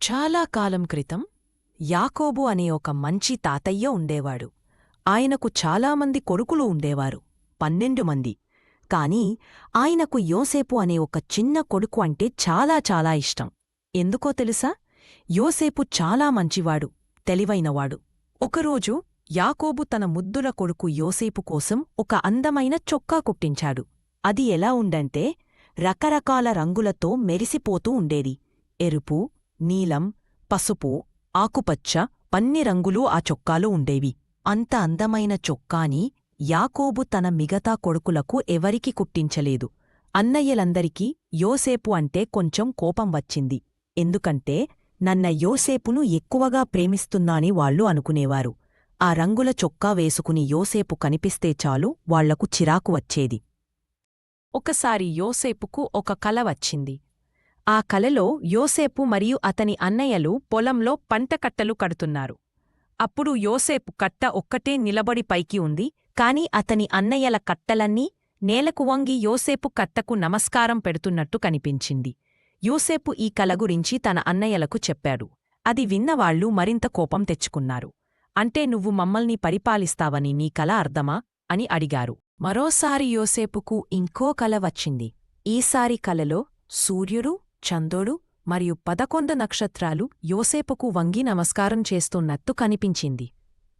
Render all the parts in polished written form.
చాలా కాలం క్రితం యాకోబు అనే ఒక మంచి తాతయ్య ఉండేవాడు. ఆయనకు చాలామంది కొడుకులు ఉండేవారు, 12 మంది. కాని ఆయనకు యోసేపు అనే ఒక చిన్న కొడుకు అంటే చాలా చాలా ఇష్టం. ఎందుకో తెలుసా? యోసేపు చాలా మంచివాడు, తెలివైనవాడు. ఒకరోజు యాకోబు తన ముద్దుల కొడుకు యోసేపు కోసం ఒక అందమైన చొక్కా కుట్టించాడు. అది ఎలా ఉందంటే రకరకాల రంగులతో మెరిసిపోతూ ఉండేది. ఎరుపు, నీలం, పసుపు, ఆకుపచ్చ, పన్ని రంగులు ఆ చొక్కాలో ఉండేవి. అంత అందమైన చొక్కాని యాకోబు తన మిగతా కొడుకులకు ఎవరికి కుట్టించలేదు. అన్నయ్యలందరికీ యోసేపు అంటే కొంచెం కోపం వచ్చింది. ఎందుకంటే నన్న యోసేపును ఎక్కువగా ప్రేమిస్తున్నాని వాళ్లు అనుకునేవారు. ఆ రంగుల చొక్కా వేసుకుని యోసేపు కనిపిస్తే చాలు వాళ్లకు చిరాకు వచ్చేది. ఒకసారి యోసేపుకు ఒక కల వచ్చింది. ఆ కలలో యోసేపు మరియు అతని అన్నయ్యలు పొలంలో పంటకట్టలు కడుతున్నారు. అప్పుడు యోసేపు కట్ట ఒక్కటే నిలబడి పైకి ఉంది, కాని అతని అన్నయ్యల కట్టలన్నీ నేలకు వంగి యోసేపు కట్టకు నమస్కారం పెడుతున్నట్టు కనిపించింది. యోసేపు ఈ కల గురించి తన అన్నయ్యలకు చెప్పాడు. అది విన్నవాళ్లు మరింత కోపం తెచ్చుకున్నారు. అంటే నువ్వు మమ్మల్ని పరిపాలిస్తావని నీ కల అర్థమా అని అడిగారు. మరోసారి యోసేపుకు ఇంకో కల వచ్చింది. ఈసారి కలలో సూర్యుడు, చంద్రుడు మరియు 11 నక్షత్రాలు యోసేపుకు వంగి నమస్కారం చేస్తున్నట్టు కనిపించింది.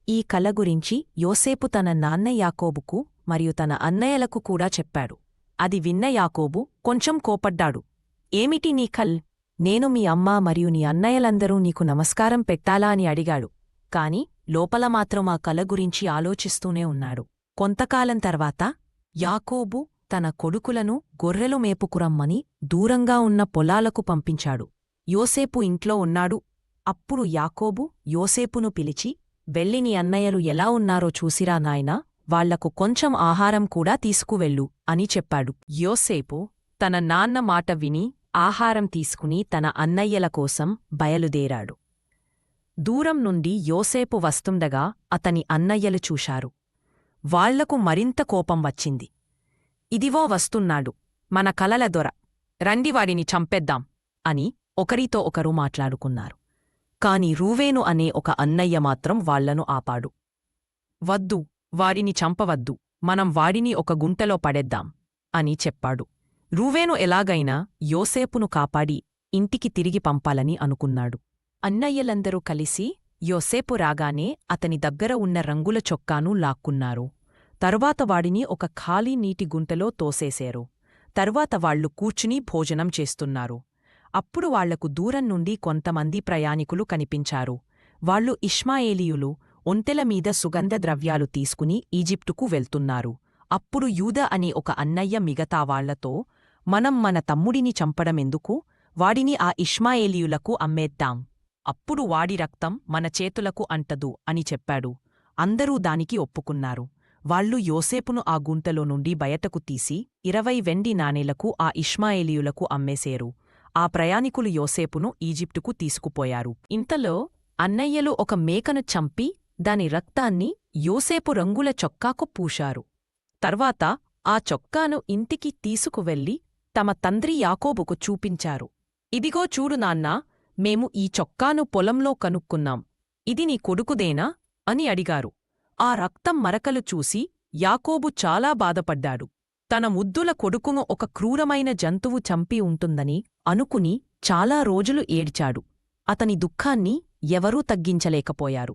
ఈ కల గురించి యోసేపు తన నాన్న యాకోబుకు మరియు తన అన్నయ్యలకు కూడా చెప్పాడు. అది విన్న యాకోబు కొంచెం కోపడ్డాడు. ఏమిటి నీ కల్? నేను మీ అమ్మ మరియు నీ అన్నయ్యలందరూ నీకు నమస్కారం పెట్టాలా అని అడిగాడు. కాని లోపల మాత్రం ఆ కల గురించి ఆలోచిస్తూనే ఉన్నాడు. కొంతకాలం తర్వాత యాకోబు తన కొడుకులను గొర్రెలు మేపుకురమ్మని దూరంగా ఉన్న పొలాలకు పంపించాడు. యోసేపు ఇంట్లో ఉన్నాడు. అప్పుడు యాకోబు యోసేపును పిలిచి, వెళ్ళి నీ అన్నయ్యలు ఎలా ఉన్నారో చూసిరా నాయనా, వాళ్లకు కొంచెం ఆహారం కూడా తీసుకువెళ్ళు అని చెప్పాడు. యోసేపు తన నాన్న మాట విని ఆహారం తీసుకుని తన అన్నయ్యల కోసం బయలుదేరాడు. దూరం నుండి యోసేపు వస్తుండగా అతని అన్నయ్యలు చూశారు. వాళ్లకు మరింత కోపం వచ్చింది. ఇదివో వస్తున్నాడు, మన కలల దొర, రండి వాడిని చంపేద్దాం అని ఒకరితో ఒకరు మాట్లాడుకున్నారు. కాని రూవేను అనే ఒక అన్నయ్య మాత్రం వాళ్లను ఆపాడు. వద్దు, వాడిని చంపవద్దు, మనం వాడిని ఒక గుంటలో పడేద్దాం అని చెప్పాడు. రూవేను ఎలాగైనా యోసేపును కాపాడి ఇంటికి తిరిగి పంపాలని అనుకున్నాడు. అన్నయ్యలందరూ కలిసి యోసేపు రాగానే అతని దగ్గర ఉన్న రంగుల చొక్కాను లాక్కున్నారు. తరువాత వాడిని ఒక ఖాళీ నీటి గుంటలో తోసేశారు. తరువాత వాళ్లు కూర్చుని భోజనం చేస్తున్నారు. అప్పుడు వాళ్లకు దూరం నుండి కొంతమంది ప్రయాణికులు కనిపించారు. వాళ్లు ఇష్మాయేలీయులు, ఒంటెల మీద సుగంధ ద్రవ్యాలు తీసుకుని ఈజిప్టుకు వెళ్తున్నారు. అప్పుడు యూదా అనే ఒక అన్నయ్య మిగతా వాళ్లతో, మనం మన తమ్ముడిని చంపడమెందుకు? వాడిని ఆ ఇష్మాయేలీయులకు అమ్మేద్దాం. అప్పుడు వాడి రక్తం మన చేతులకు అంటదు అని చెప్పాడు. అందరూ దానికి ఒప్పుకున్నారు. వాళ్లు యోసేపును ఆ గుంటలో నుండి బయటకు తీసి 20 వెండి నాణేలకు ఆ ఇష్మాయేలీయులకు అమ్మేశారు. ఆ ప్రయాణికులు యోసేపును ఈజిప్టుకు తీసుకుపోయారు. ఇంతలో అన్నయ్యలు ఒక మేకను చంపి దాని రక్తాన్ని యోసేపు రంగుల చొక్కాకు పూశారు. తర్వాత ఆ చొక్కాను ఇంటికి తీసుకువెళ్లి తమ తండ్రి యాకోబుకు చూపించారు. ఇదిగో చూడు నాన్నా, మేము ఈ చొక్కాను పొలంలో కనుక్కున్నాం. ఇది నీ కొడుకుదేనా అని అడిగారు. ఆ రక్తం మరకలు చూసి యాకోబు చాలా బాధపడ్డాడు. తన ముద్దుల కొడుకును ఒక క్రూరమైన జంతువు చంపి ఉంటుందని అనుకుని చాలా రోజులు ఏడ్చాడు. అతని దుఃఖాన్ని ఎవరూ తగ్గించలేకపోయారు.